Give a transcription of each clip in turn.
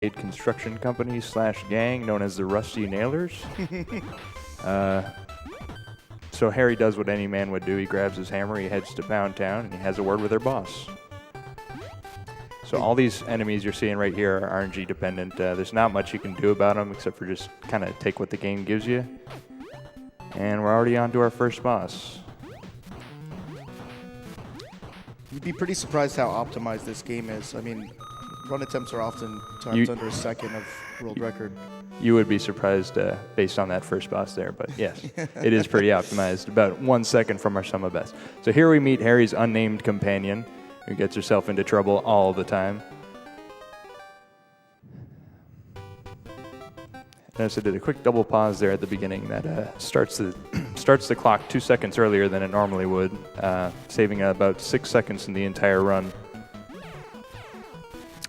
construction company / gang known as the Rusty Nailers. So Harry does what any man would do. He grabs his hammer, he heads to Pound Town, and he has a word with their boss. So all these enemies you're seeing right here are RNG dependent. There's not much you can do about them except for just kind of take what the game gives you. And we're already on to our first boss. You'd be pretty surprised how optimized this game is. I mean, run attempts are oftentimes under a second of world record. You would be surprised based on that first boss there, but yes, it is pretty optimized, about 1 second from our sum of best. So here we meet Harry's unnamed companion, who gets herself into trouble all the time. Notice I did a quick double pause there at the beginning that starts the clock 2 seconds earlier than it normally would, saving about 6 seconds in the entire run.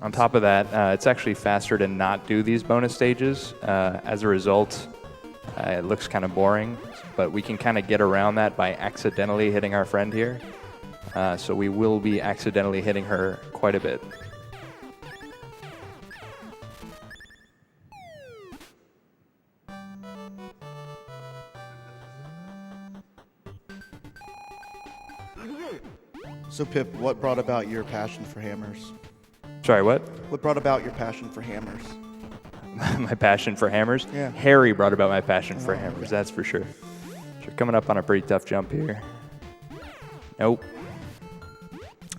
On top of that, it's actually faster to not do these bonus stages. As a result, it looks kind of boring, but we can kind of get around that by accidentally hitting our friend here. So we will be accidentally hitting her quite a bit. So Pip, what brought about your passion for hammers? Sorry, what? What brought about your passion for hammers? My passion for hammers? Yeah. Harry brought about my passion for hammers, okay. that's for sure. So we're coming up on a pretty tough jump here. Nope.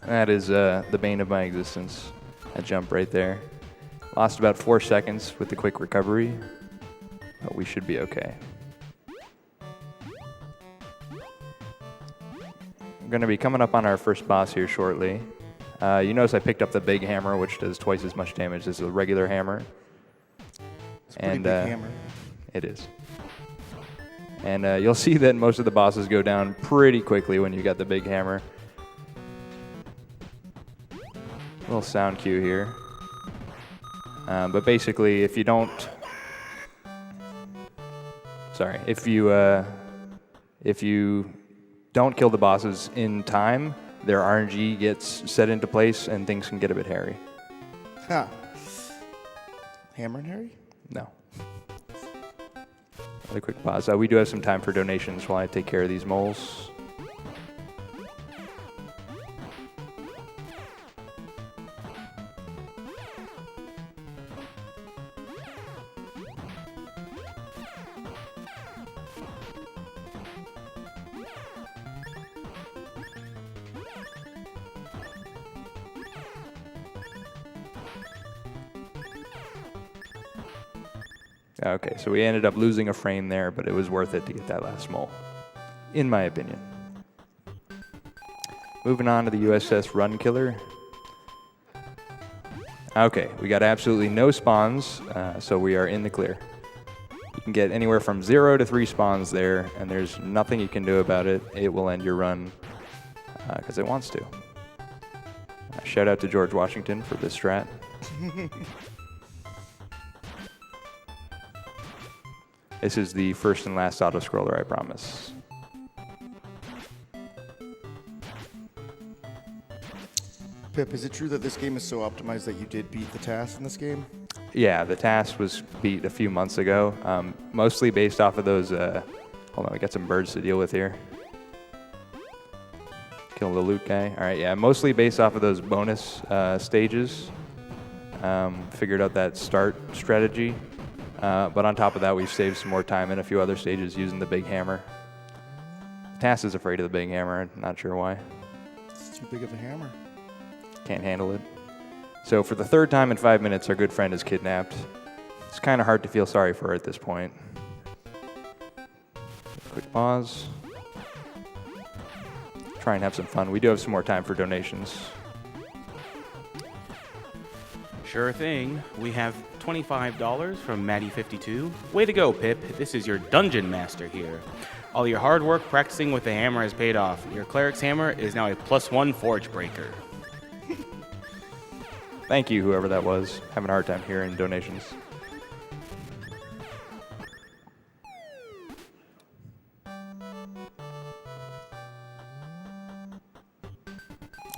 That is the bane of my existence. That jump right there. Lost about 4 seconds with the quick recovery, but we should be okay. We're going to be coming up on our first boss here shortly. You notice I picked up the big hammer, which does twice as much damage as the regular hammer. It's a pretty big hammer. It is. And you'll see that most of the bosses go down pretty quickly when you got the big hammer. Little sound cue here. But basically, if you don't... Sorry. If you don't kill the bosses in time, their RNG gets set into place and things can get a bit hairy. Huh. Hammerin Harry? No. Another quick pause. We do have some time for donations while I take care of these moles. Okay, so we ended up losing a frame there, but it was worth it to get that last mole, in my opinion. Moving on to the USS Run Killer. Okay, we got absolutely no spawns, so we are in the clear. You can get anywhere from 0 to 3 spawns there, and there's nothing you can do about it. It will end your run because it wants to. Shout out to George Washington for this strat. This is the first and last auto-scroller, I promise. Pip, is it true that this game is so optimized that you did beat the task in this game? Yeah, the task was beat a few months ago, mostly based off of those... hold on, we got some birds to deal with here. Kill the loot guy. All right, yeah, mostly based off of those bonus stages. Figured out that start strategy. But on top of that, we've saved some more time in a few other stages using the big hammer. Tass is afraid of the big hammer. Not sure why. It's too big of a hammer. Can't handle it. So for the third time in 5 minutes, our good friend is kidnapped. It's kind of hard to feel sorry for her at this point. Quick pause. Try and have some fun. We do have some more time for donations. Sure thing. We have $25 from Maddie52. Way to go, Pip. This is your dungeon master here. All your hard work practicing with the hammer has paid off. Your cleric's hammer is now a +1 forge breaker. Thank you, whoever that was. Having a hard time hearing donations.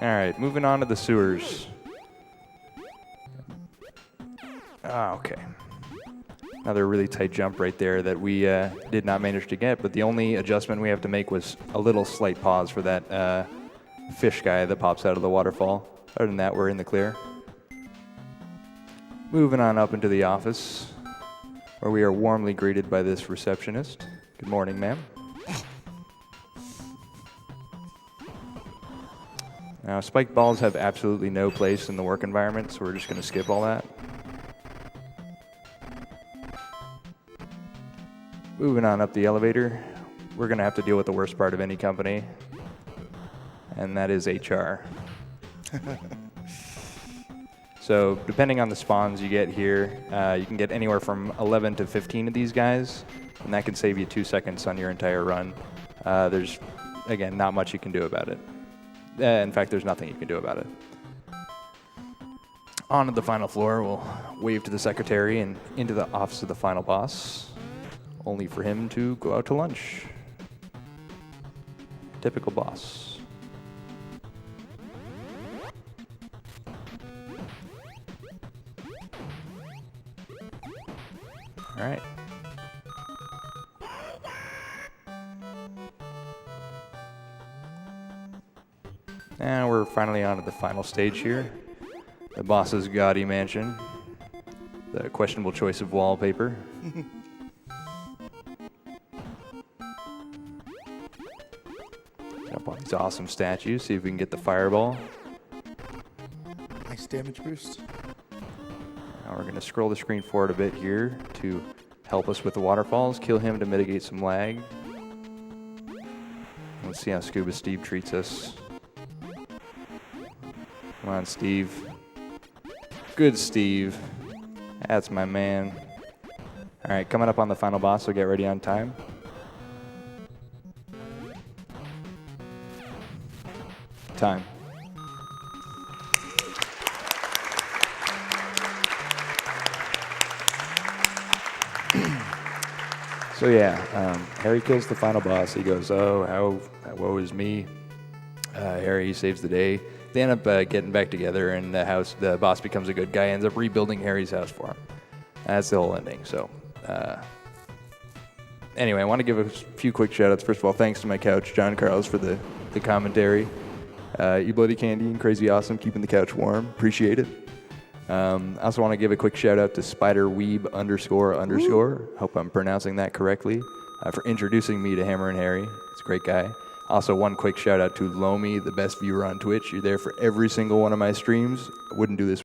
All right, moving on to the sewers. Ah, okay. Another really tight jump right there that we did not manage to get, but the only adjustment we have to make was a little slight pause for that fish guy that pops out of the waterfall. Other than that, we're in the clear. Moving on up into the office, where we are warmly greeted by this receptionist. Good morning, ma'am. Now, spiked balls have absolutely no place in the work environment, so we're just going to skip all that. Moving on up the elevator, we're going to have to deal with the worst part of any company, and that is HR. So depending on the spawns you get here, you can get anywhere from 11 to 15 of these guys, and that can save you 2 seconds on your entire run. There's, again, not much you can do about it. In fact, there's nothing you can do about it. On to the final floor, we'll wave to the secretary and into the office of the final boss, only for him to go out to lunch. Typical boss. All right. Now we're finally on to the final stage here. The boss's gaudy mansion. The questionable choice of wallpaper. Jump on these awesome statues, see if we can get the fireball. Nice damage boost. Now we're going to scroll the screen forward a bit here to help us with the waterfalls, kill him to mitigate some lag. Let's see how Scuba Steve treats us. Come on, Steve. Good Steve. That's my man. All right, coming up on the final boss, so get ready on time. Time. So yeah, Harry kills the final boss. He goes, "Oh, how woe is me." Harry saves the day. They end up getting back together, and the boss becomes a good guy. Ends up rebuilding Harry's house for him. That's the whole ending. So anyway, I want to give a few quick shout-outs. First of all, thanks to my couch, John Carlos, for the commentary. You Bloody Candy and Crazy Awesome, keeping the couch warm. Appreciate it. I also want to give a quick shout-out to SpiderWeeb __. Hope I'm pronouncing that correctly. For introducing me to Hammerin Harry. He's a great guy. Also, one quick shout-out to Lomi, the best viewer on Twitch. You're there for every single one of my streams. I wouldn't do this